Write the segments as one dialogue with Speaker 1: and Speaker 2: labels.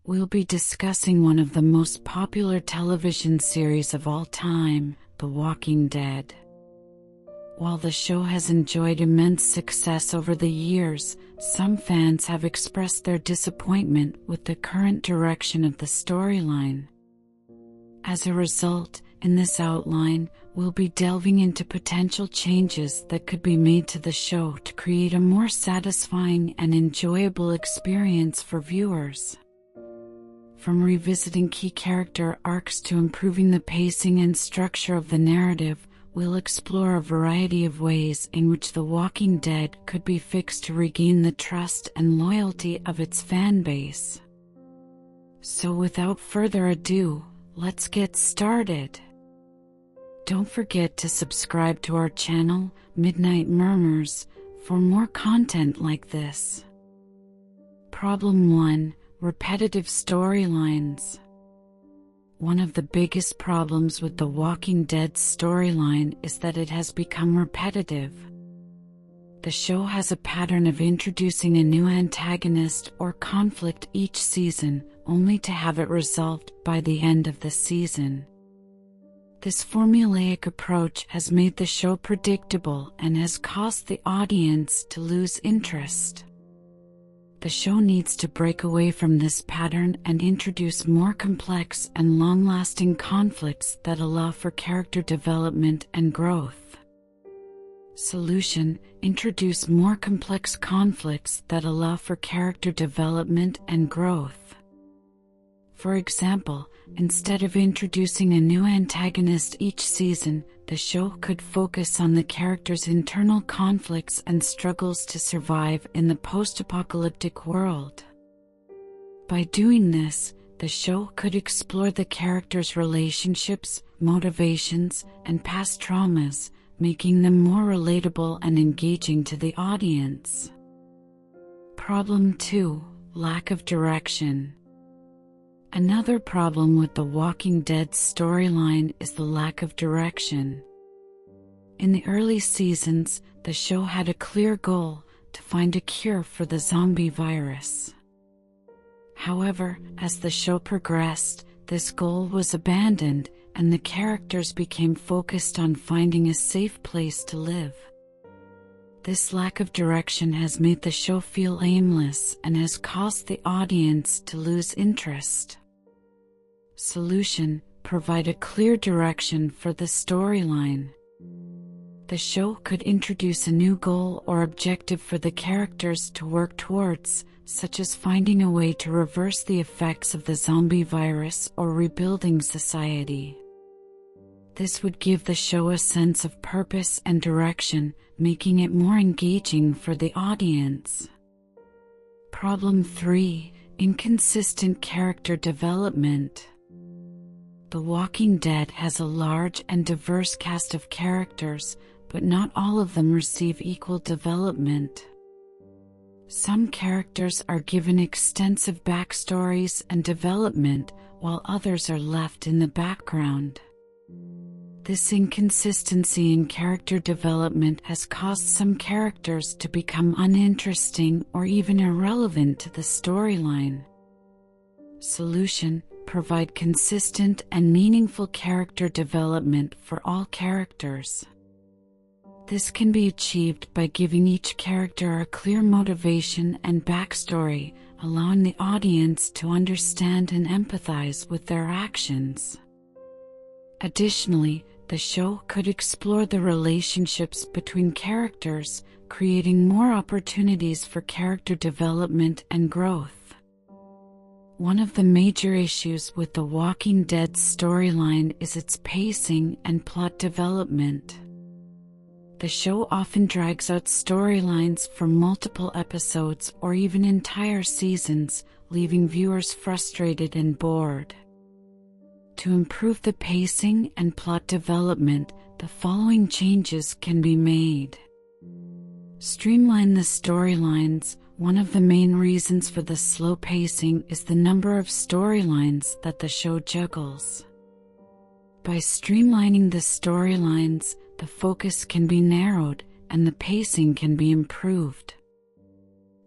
Speaker 1: we'll be discussing one of the most popular television series of all time, The Walking Dead. While the show has enjoyed immense success over the years, some fans have expressed their disappointment with the current direction of the storyline. As a result, in this outline, we'll be delving into potential changes that could be made to the show to create a more satisfying and enjoyable experience for viewers. From revisiting key character arcs to improving the pacing and structure of the narrative, we'll explore a variety of ways in which The Walking Dead could be fixed to regain the trust and loyalty of its fan base. So without further ado, let's get started. Don't forget to subscribe to our channel, Midnight Murmurs, for more content like this. Problem 1. Repetitive storylines. One of the biggest problems with The Walking Dead's storyline is that it has become repetitive. The show has a pattern of introducing a new antagonist or conflict each season, only to have it resolved by the end of the season. This formulaic approach has made the show predictable and has caused the audience to lose interest. The show needs to break away from this pattern and introduce more complex and long-lasting conflicts that allow for character development and growth. Solution: introduce more complex conflicts that allow for character development and growth. For example, instead of introducing a new antagonist each season, the show could focus on the characters' internal conflicts and struggles to survive in the post-apocalyptic world. By doing this, the show could explore the characters' relationships, motivations, and past traumas, making them more relatable and engaging to the audience. Problem 2. Lack of direction. Another problem with The Walking Dead's storyline is the lack of direction. In the early seasons, the show had a clear goal: to find a cure for the zombie virus. However, as the show progressed, this goal was abandoned, and the characters became focused on finding a safe place to live. This lack of direction has made the show feel aimless and has caused the audience to lose interest. Solution: provide a clear direction for the storyline. The show could introduce a new goal or objective for the characters to work towards, such as finding a way to reverse the effects of the zombie virus or rebuilding society. This would give the show a sense of purpose and direction, making it more engaging for the audience. Problem 3. Inconsistent character development. The Walking Dead has a large and diverse cast of characters, but not all of them receive equal development. Some characters are given extensive backstories and development, while others are left in the background. This inconsistency in character development has caused some characters to become uninteresting or even irrelevant to the storyline. Solution: provide consistent and meaningful character development for all characters. This can be achieved by giving each character a clear motivation and backstory, allowing the audience to understand and empathize with their actions. Additionally, the show could explore the relationships between characters, creating more opportunities for character development and growth. One of the major issues with The Walking Dead's storyline is its pacing and plot development. The show often drags out storylines for multiple episodes or even entire seasons, leaving viewers frustrated and bored. To improve the pacing and plot development, the following changes can be made. Streamline the storylines. One of the main reasons for the slow pacing is the number of storylines that the show juggles. By streamlining the storylines, the focus can be narrowed and the pacing can be improved.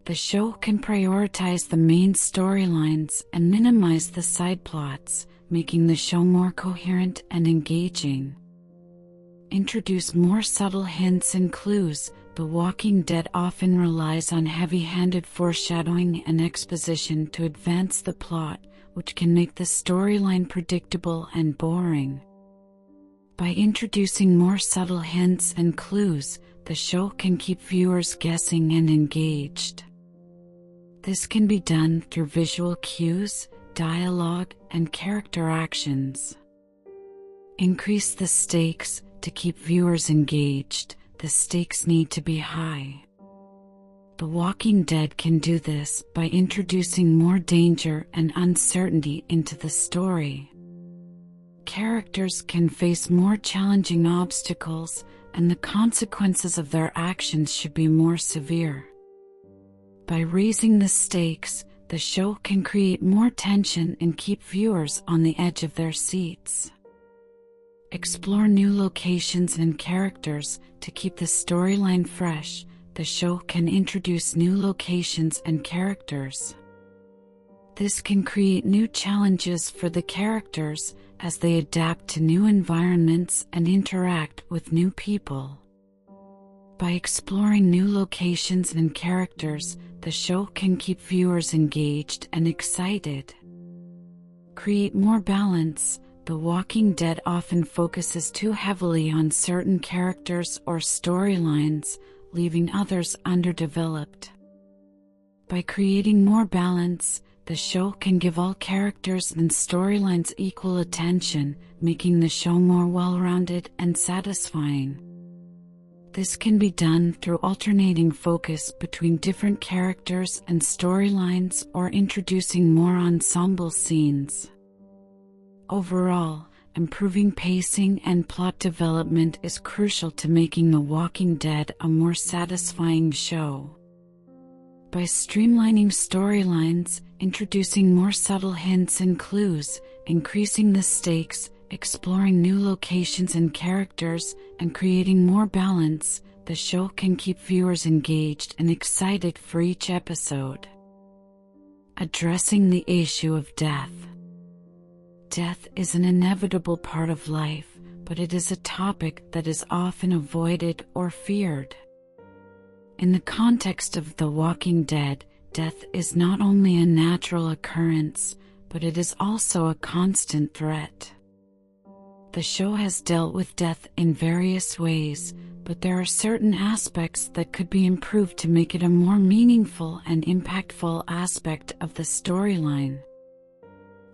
Speaker 1: The show can prioritize the main storylines and minimize the side plots, making the show more coherent and engaging. Introduce more subtle hints and clues. The Walking Dead often relies on heavy-handed foreshadowing and exposition to advance the plot, which can make the storyline predictable and boring. By introducing more subtle hints and clues, the show can keep viewers guessing and engaged. This can be done through visual cues, dialogue, and character actions. Increase the stakes. To keep viewers engaged, the stakes need to be high. The Walking Dead can do this by introducing more danger and uncertainty into the story. Characters can face more challenging obstacles, and the consequences of their actions should be more severe. By raising the stakes, the show can create more tension and keep viewers on the edge of their seats. Explore new locations and characters. To keep the storyline fresh, the show can introduce new locations and characters. This can create new challenges for the characters as they adapt to new environments and interact with new people. By exploring new locations and characters, the show can keep viewers engaged and excited. Create more balance. The Walking Dead often focuses too heavily on certain characters or storylines, leaving others underdeveloped. By creating more balance, the show can give all characters and storylines equal attention, making the show more well-rounded and satisfying. This can be done through alternating focus between different characters and storylines or introducing more ensemble scenes. Overall, improving pacing and plot development is crucial to making The Walking Dead a more satisfying show. By streamlining storylines, introducing more subtle hints and clues, increasing the stakes, exploring new locations and characters, and creating more balance, the show can keep viewers engaged and excited for each episode. Addressing the issue of death. Death is an inevitable part of life, but it is a topic that is often avoided or feared. In the context of The Walking Dead, death is not only a natural occurrence, but it is also a constant threat. The show has dealt with death in various ways, but there are certain aspects that could be improved to make it a more meaningful and impactful aspect of the storyline.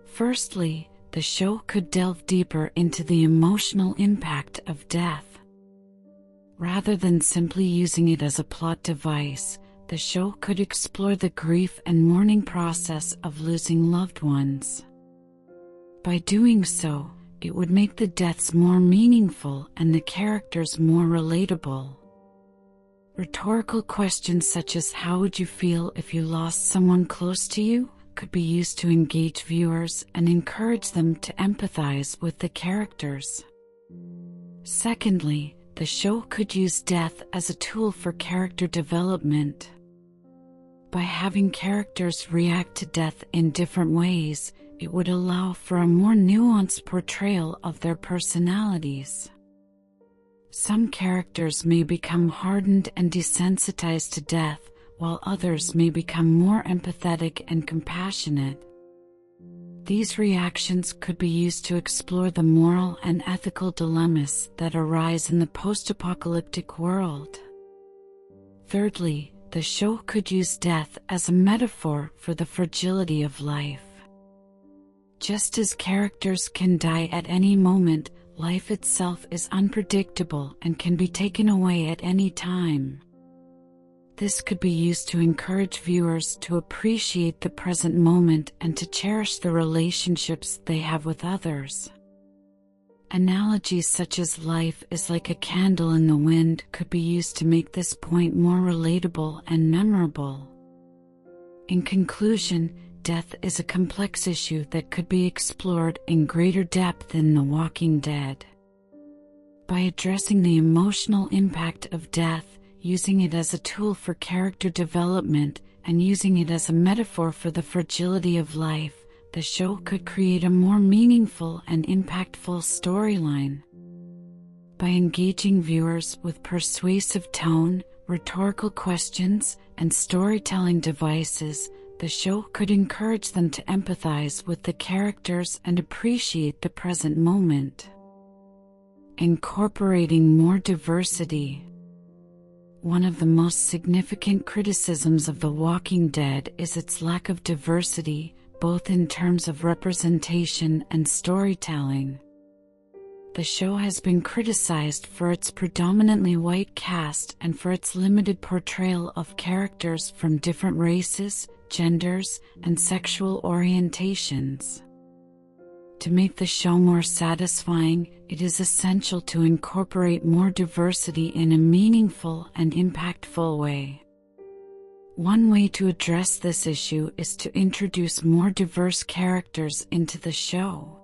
Speaker 1: Firstly, the show could delve deeper into the emotional impact of death. Rather than simply using it as a plot device, the show could explore the grief and mourning process of losing loved ones. By doing so, it would make the deaths more meaningful and the characters more relatable. Rhetorical questions such as "How would you feel if you lost someone close to you?" could be used to engage viewers and encourage them to empathize with the characters. Secondly, the show could use death as a tool for character development. By having characters react to death in different ways, it would allow for a more nuanced portrayal of their personalities. Some characters may become hardened and desensitized to death, while others may become more empathetic and compassionate. These reactions could be used to explore the moral and ethical dilemmas that arise in the post-apocalyptic world. Thirdly, the show could use death as a metaphor for the fragility of life. Just as characters can die at any moment, life itself is unpredictable and can be taken away at any time. This could be used to encourage viewers to appreciate the present moment and to cherish the relationships they have with others. Analogies such as "life is like a candle in the wind" could be used to make this point more relatable and memorable. In conclusion, death is a complex issue that could be explored in greater depth in The Walking Dead. By addressing the emotional impact of death, using it as a tool for character development, and using it as a metaphor for the fragility of life, the show could create a more meaningful and impactful storyline. By engaging viewers with persuasive tone, rhetorical questions, and storytelling devices, the show could encourage them to empathize with the characters and appreciate the present moment. Incorporating more diversity. One of the most significant criticisms of The Walking Dead is its lack of diversity, both in terms of representation and storytelling. The show has been criticized for its predominantly white cast and for its limited portrayal of characters from different races, genders, and sexual orientations. To make the show more satisfying, it is essential to incorporate more diversity in a meaningful and impactful way. One way to address this issue is to introduce more diverse characters into the show.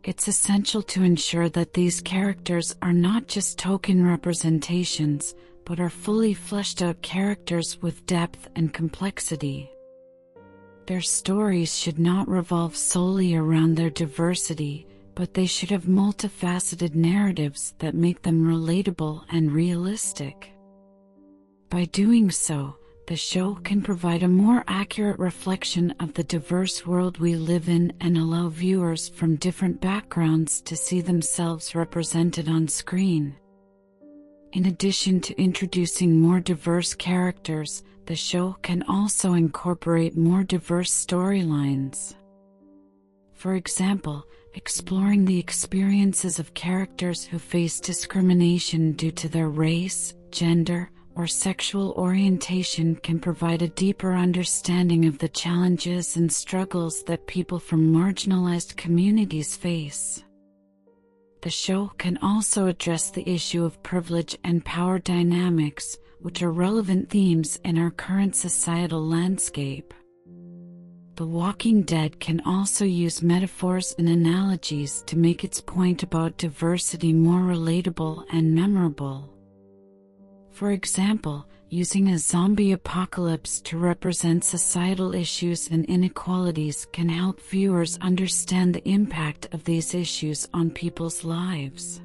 Speaker 1: It's essential to ensure that these characters are not just token representations, but are fully fleshed out characters with depth and complexity. Their stories should not revolve solely around their diversity, but they should have multifaceted narratives that make them relatable and realistic. By doing so, the show can provide a more accurate reflection of the diverse world we live in and allow viewers from different backgrounds to see themselves represented on screen. In addition to introducing more diverse characters, the show can also incorporate more diverse storylines. For example, exploring the experiences of characters who face discrimination due to their race, gender, or sexual orientation can provide a deeper understanding of the challenges and struggles that people from marginalized communities face. The show can also address the issue of privilege and power dynamics, which are relevant themes in our current societal landscape. The Walking Dead can also use metaphors and analogies to make its point about diversity more relatable and memorable. For example, using a zombie apocalypse to represent societal issues and inequalities can help viewers understand the impact of these issues on people's lives.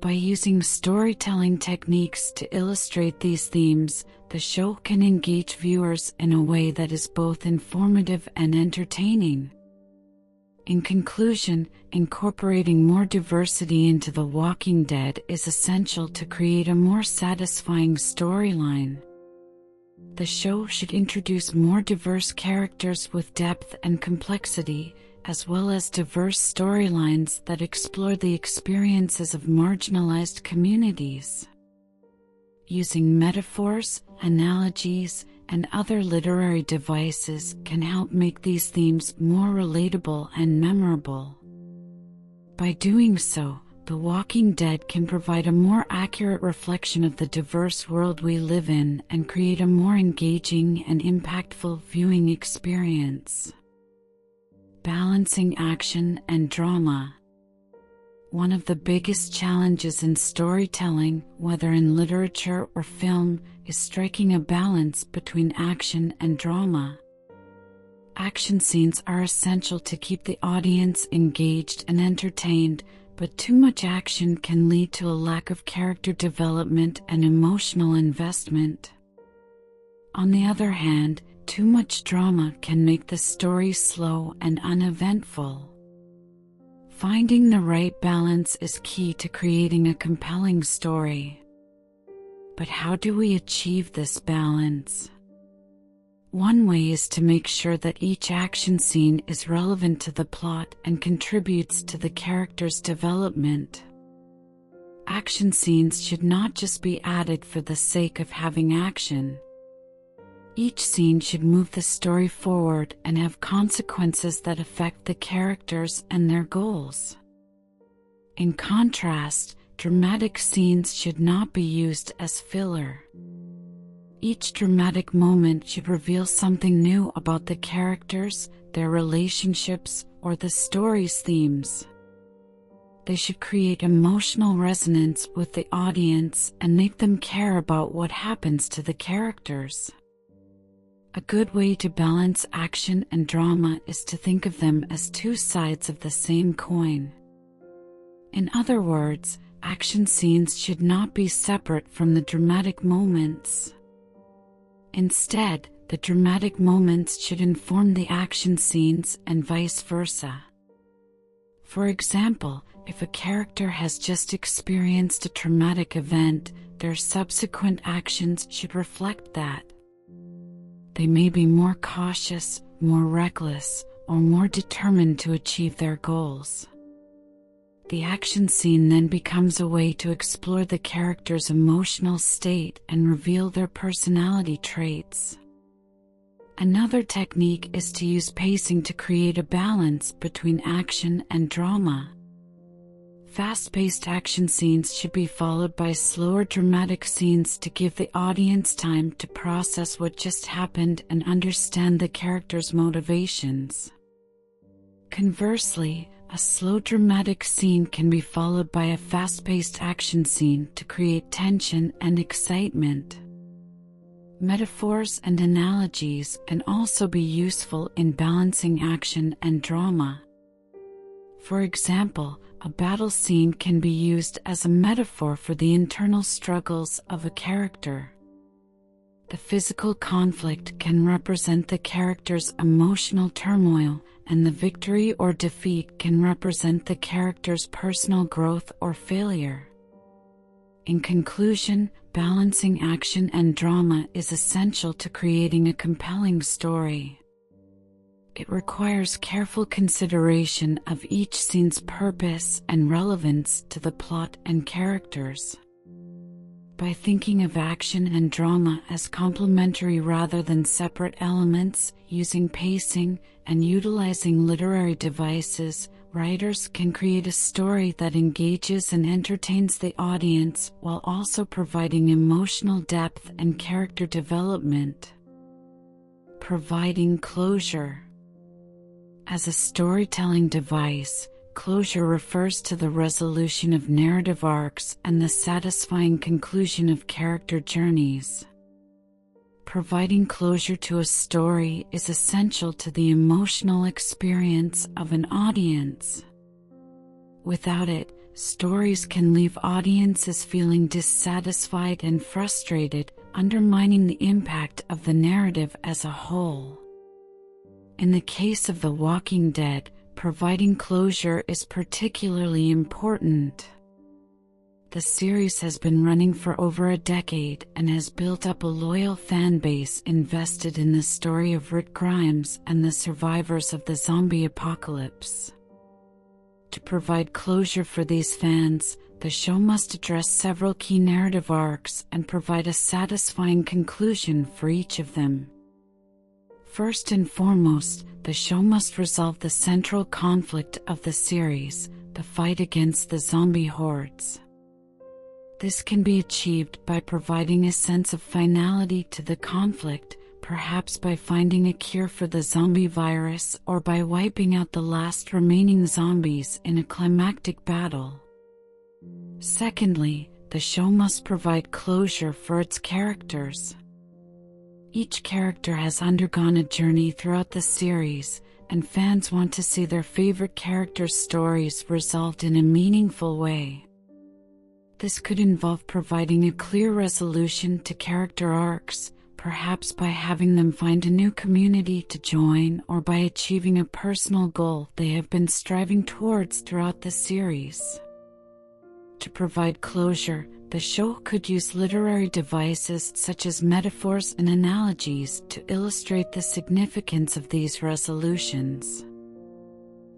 Speaker 1: By using storytelling techniques to illustrate these themes, the show can engage viewers in a way that is both informative and entertaining. In conclusion, incorporating more diversity into The Walking Dead is essential to create a more satisfying storyline. The show should introduce more diverse characters with depth and complexity, as well as diverse storylines that explore the experiences of marginalized communities. Using metaphors, analogies, and other literary devices can help make these themes more relatable and memorable. By doing so, The Walking Dead can provide a more accurate reflection of the diverse world we live in and create a more engaging and impactful viewing experience. Balancing action and drama. One of the biggest challenges in storytelling, whether in literature or film, is striking a balance between action and drama. Action scenes are essential to keep the audience engaged and entertained, but too much action can lead to a lack of character development and emotional investment. On the other hand, too much drama can make the story slow and uneventful. Finding the right balance is key to creating a compelling story. But how do we achieve this balance? One way is to make sure that each action scene is relevant to the plot and contributes to the character's development. Action scenes should not just be added for the sake of having action. Each scene should move the story forward and have consequences that affect the characters and their goals. In contrast, dramatic scenes should not be used as filler. Each dramatic moment should reveal something new about the characters, their relationships, or the story's themes. They should create emotional resonance with the audience and make them care about what happens to the characters. A good way to balance action and drama is to think of them as two sides of the same coin. In other words, action scenes should not be separate from the dramatic moments. Instead, the dramatic moments should inform the action scenes and vice versa. For example, if a character has just experienced a traumatic event, their subsequent actions should reflect that. They may be more cautious, more reckless, or more determined to achieve their goals. The action scene then becomes a way to explore the character's emotional state and reveal their personality traits. Another technique is to use pacing to create a balance between action and drama. Fast-paced action scenes should be followed by slower dramatic scenes to give the audience time to process what just happened and understand the character's motivations. Conversely, a slow dramatic scene can be followed by a fast-paced action scene to create tension and excitement. Metaphors and analogies can also be useful in balancing action and drama. For example, a battle scene can be used as a metaphor for the internal struggles of a character. The physical conflict can represent the character's emotional turmoil, and the victory or defeat can represent the character's personal growth or failure. In conclusion, balancing action and drama is essential to creating a compelling story. It requires careful consideration of each scene's purpose and relevance to the plot and characters. By thinking of action and drama as complementary rather than separate elements, using pacing, and utilizing literary devices, writers can create a story that engages and entertains the audience while also providing emotional depth and character development. Providing closure. As a storytelling device, closure refers to the resolution of narrative arcs and the satisfying conclusion of character journeys. Providing closure to a story is essential to the emotional experience of an audience. Without it, stories can leave audiences feeling dissatisfied and frustrated, undermining the impact of the narrative as a whole. In the case of The Walking Dead, providing closure is particularly important. The series has been running for over a decade and has built up a loyal fan base invested in the story of Rick Grimes and the survivors of the zombie apocalypse. To provide closure for these fans, the show must address several key narrative arcs and provide a satisfying conclusion for each of them. First and foremost, the show must resolve the central conflict of the series, the fight against the zombie hordes. This can be achieved by providing a sense of finality to the conflict, perhaps by finding a cure for the zombie virus or by wiping out the last remaining zombies in a climactic battle. Secondly, the show must provide closure for its characters. Each character has undergone a journey throughout the series, and fans want to see their favorite characters' stories resolved in a meaningful way. This could involve providing a clear resolution to character arcs, perhaps by having them find a new community to join or by achieving a personal goal they have been striving towards throughout the series. To provide closure, the show could use literary devices such as metaphors and analogies to illustrate the significance of these resolutions.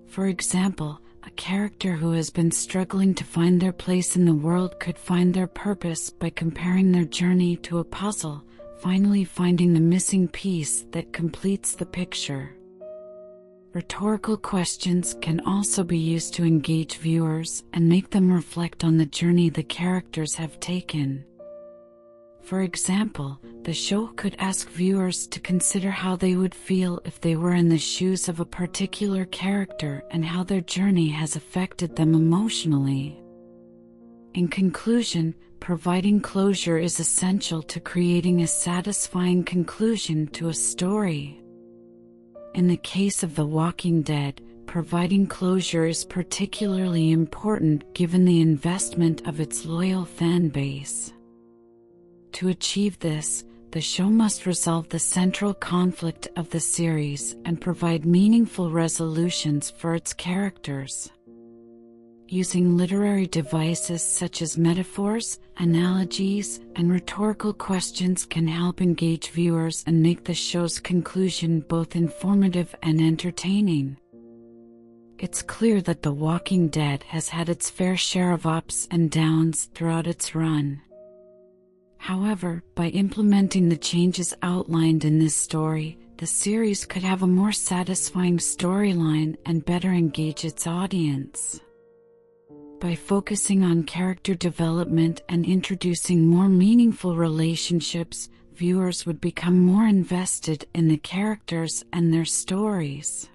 Speaker 1: For example, a character who has been struggling to find their place in the world could find their purpose by comparing their journey to a puzzle, finally finding the missing piece that completes the picture. Rhetorical questions can also be used to engage viewers and make them reflect on the journey the characters have taken. For example, the show could ask viewers to consider how they would feel if they were in the shoes of a particular character and how their journey has affected them emotionally. In conclusion, providing closure is essential to creating a satisfying conclusion to a story. In the case of The Walking Dead, providing closure is particularly important given the investment of its loyal fan base. To achieve this, the show must resolve the central conflict of the series and provide meaningful resolutions for its characters. Using literary devices such as metaphors, analogies, and rhetorical questions can help engage viewers and make the show's conclusion both informative and entertaining. It's clear that The Walking Dead has had its fair share of ups and downs throughout its run. However, by implementing the changes outlined in this story, the series could have a more satisfying storyline and better engage its audience. By focusing on character development and introducing more meaningful relationships, viewers would become more invested in the characters and their stories.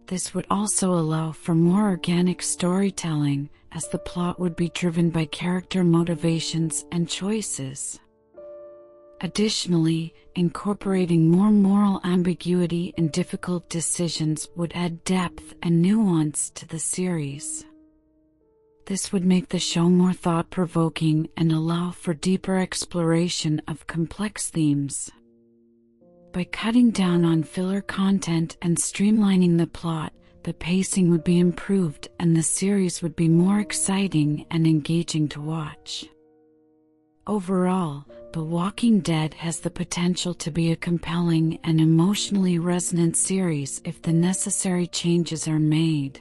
Speaker 1: This would also allow for more organic storytelling, as the plot would be driven by character motivations and choices. Additionally, incorporating more moral ambiguity and difficult decisions would add depth and nuance to the series. This would make the show more thought-provoking and allow for deeper exploration of complex themes. By cutting down on filler content and streamlining the plot, the pacing would be improved and the series would be more exciting and engaging to watch. Overall, The Walking Dead has the potential to be a compelling and emotionally resonant series if the necessary changes are made.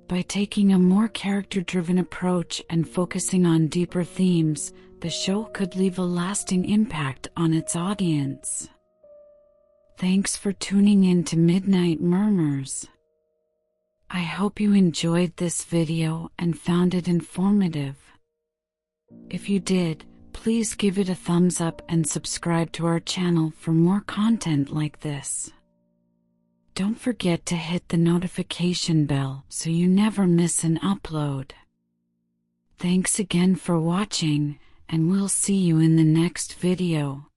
Speaker 1: By taking a more character-driven approach and focusing on deeper themes, the show could leave a lasting impact on its audience. Thanks for tuning in to Midnight Murmurs. I hope you enjoyed this video and found it informative. If you did, please give it a thumbs up and subscribe to our channel for more content like this. Don't forget to hit the notification bell so you never miss an upload. Thanks again for watching, and we'll see you in the next video.